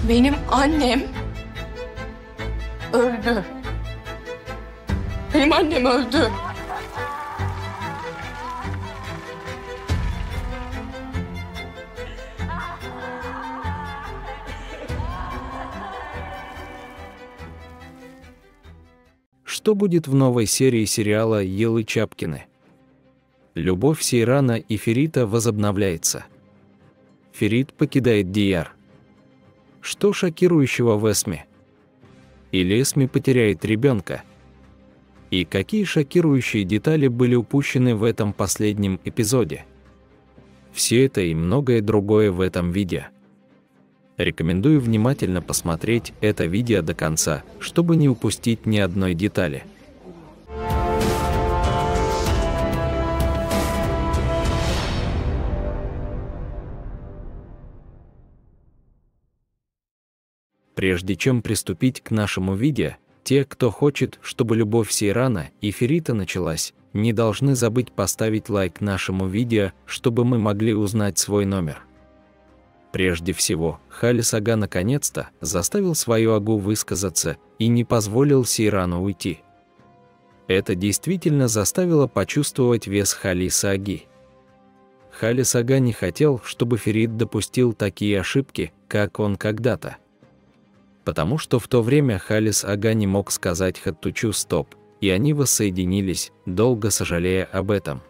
Benim annem öldü. Benim annem öldü. Что будет в новой серии сериала «Елы Чапкины»? Любовь Сейрана и Ферита возобновляется. Ферит покидает Дияр. Что шокирующего в Эсме? Или Эсме потеряет ребенка? И какие шокирующие детали были упущены в этом последнем эпизоде? Все это и многое другое в этом видео. Рекомендую внимательно посмотреть это видео до конца, чтобы не упустить ни одной детали. Прежде чем приступить к нашему видео, те, кто хочет, чтобы любовь Сейрана и Ферита началась, не должны забыть поставить лайк нашему видео, чтобы мы могли узнать свой номер. Прежде всего, Халис Ага наконец-то заставил свою Агу высказаться и не позволил Сейрану уйти. Это действительно заставило почувствовать вес Халиса Аги. Халис Ага не хотел, чтобы Ферит допустил такие ошибки, как он когда-то. Потому что в то время Халис Ага не мог сказать Хаттучу «стоп», и они воссоединились, долго сожалея об этом.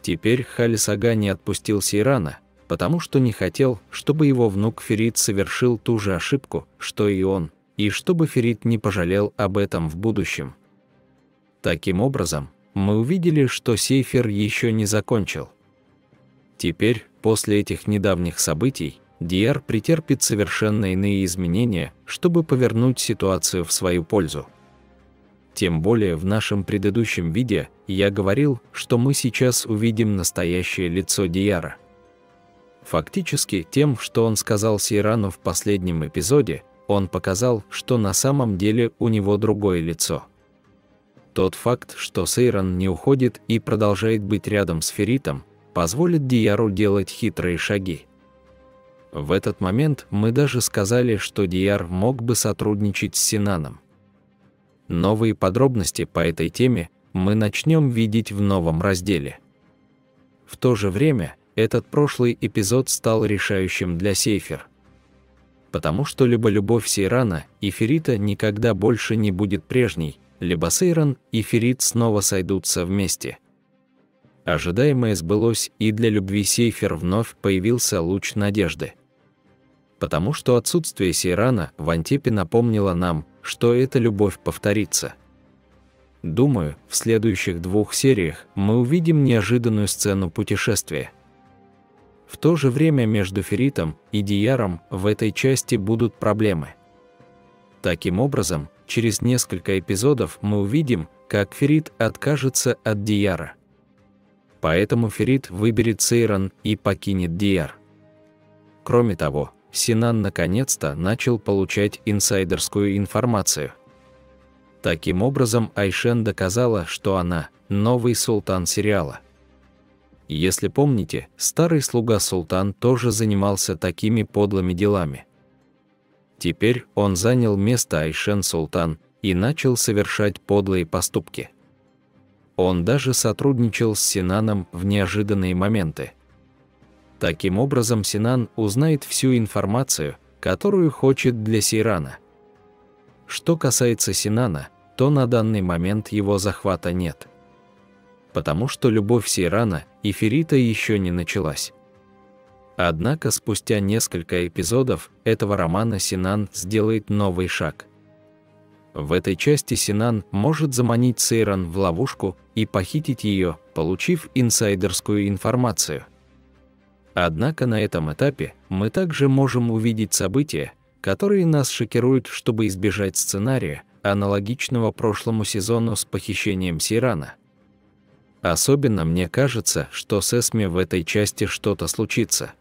Теперь Халис Ага не отпустил Сейрана, потому что не хотел, чтобы его внук Ферит совершил ту же ошибку, что и он, и чтобы Ферит не пожалел об этом в будущем. Таким образом, мы увидели, что Сейфер еще не закончил. Теперь, после этих недавних событий, Дияр претерпит совершенно иные изменения, чтобы повернуть ситуацию в свою пользу. Тем более в нашем предыдущем видео я говорил, что мы сейчас увидим настоящее лицо Дияра. Фактически, тем, что он сказал Сейрану в последнем эпизоде, он показал, что на самом деле у него другое лицо. Тот факт, что Сейран не уходит и продолжает быть рядом с Феритом, позволит Дияру делать хитрые шаги. В этот момент мы даже сказали, что Дияр мог бы сотрудничать с Синаном. Новые подробности по этой теме мы начнем видеть в новом разделе. В то же время, этот прошлый эпизод стал решающим для Сейфер. Потому что либо любовь Сейрана и Ферита никогда больше не будет прежней, либо Сейран и Ферит снова сойдутся вместе. Ожидаемое сбылось, и для любви Сейфер вновь появился луч надежды. Потому что отсутствие Сейрана в Антепе напомнило нам, что эта любовь повторится. Думаю, в следующих 2 сериях мы увидим неожиданную сцену путешествия. В то же время между Феритом и Дияром в этой части будут проблемы. Таким образом, через несколько эпизодов мы увидим, как Ферит откажется от Дияра. Поэтому Ферит выберет Сейран и покинет Дияр. Кроме того, Синан наконец-то начал получать инсайдерскую информацию. Таким образом, Айшен доказала, что она – новый султан сериала. Если помните, старый слуга Султан тоже занимался такими подлыми делами. Теперь он занял место Айшен Султан и начал совершать подлые поступки. Он даже сотрудничал с Синаном в неожиданные моменты. Таким образом, Синан узнает всю информацию, которую хочет для Сейрана. Что касается Синана, то на данный момент его захвата нет. Потому что любовь Сейрана и Ферита еще не началась. Однако спустя несколько эпизодов этого романа Синан сделает новый шаг. В этой части Синан может заманить Сейран в ловушку и похитить ее, получив инсайдерскую информацию. Однако на этом этапе мы также можем увидеть события, которые нас шокируют, чтобы избежать сценария, аналогичного прошлому сезону с похищением Сейрана. Особенно мне кажется, что с Эсме в этой части что-то случится.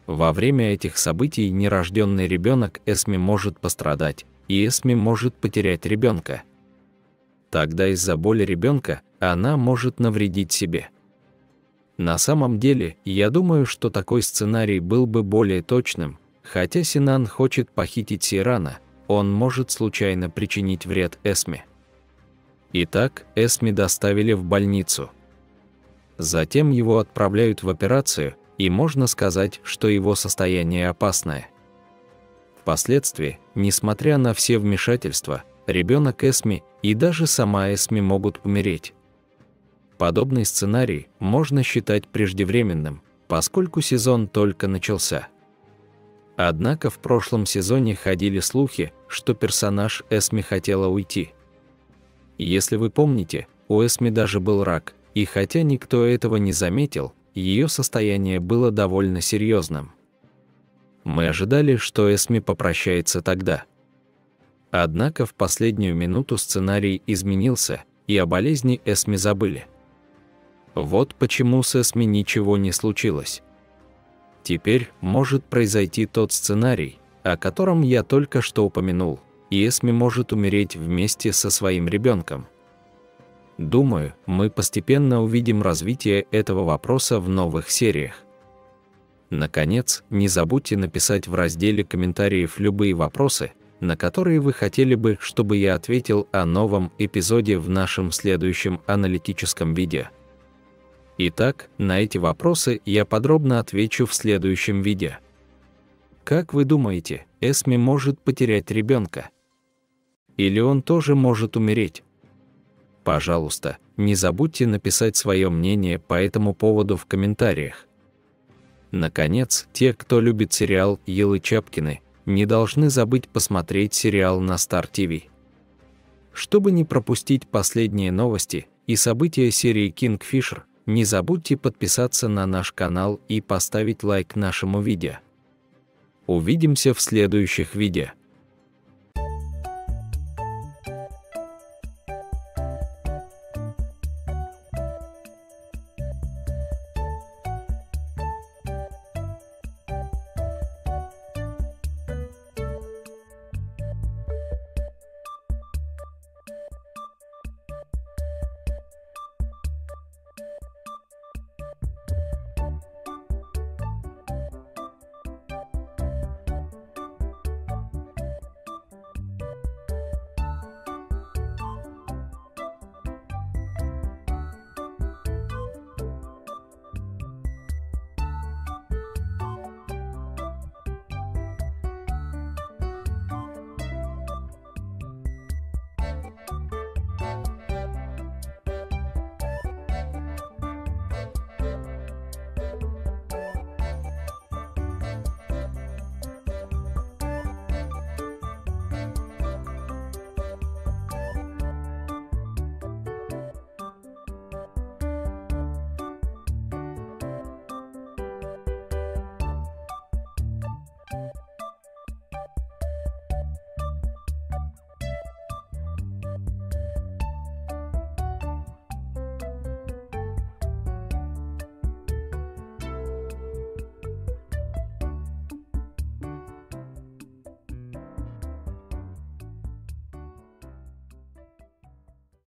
Во время этих событий нерожденный ребенок Эсме может пострадать, и Эсме может потерять ребенка. Тогда из-за боли ребенка она может навредить себе. На самом деле, я думаю, что такой сценарий был бы более точным, Хотя Синан хочет похитить Сейрана, он может случайно причинить вред Эсме. Итак, Эсме доставили в больницу. Затем его отправляют в операцию, и можно сказать, что его состояние опасное. Впоследствии, несмотря на все вмешательства, ребенок Эсме и даже сама Эсме могут умереть. Подобный сценарий можно считать преждевременным, поскольку сезон только начался. Однако в прошлом сезоне ходили слухи, что персонаж Эсме хотела уйти. Если вы помните, у Эсме даже был рак, и хотя никто этого не заметил, ее состояние было довольно серьезным. Мы ожидали, что Эсме попрощается тогда. Однако в последнюю минуту сценарий изменился, и о болезни Эсме забыли. Вот почему с Эсме ничего не случилось. Теперь может произойти тот сценарий, о котором я только что упомянул, и Эсме может умереть вместе со своим ребенком. Думаю, мы постепенно увидим развитие этого вопроса в новых сериях. Наконец, не забудьте написать в разделе комментариев любые вопросы, на которые вы хотели бы, чтобы я ответил о новом эпизоде в нашем следующем аналитическом видео. Итак, на эти вопросы я подробно отвечу в следующем видео. Как вы думаете, Эсме может потерять ребенка? Или он тоже может умереть? Пожалуйста, не забудьте написать свое мнение по этому поводу в комментариях. Наконец, те, кто любит сериал «Елы Чапкины», не должны забыть посмотреть сериал на Star TV. Чтобы не пропустить последние новости и события серии Kingfisher, не забудьте подписаться на наш канал и поставить лайк нашему видео. Увидимся в следующих видео.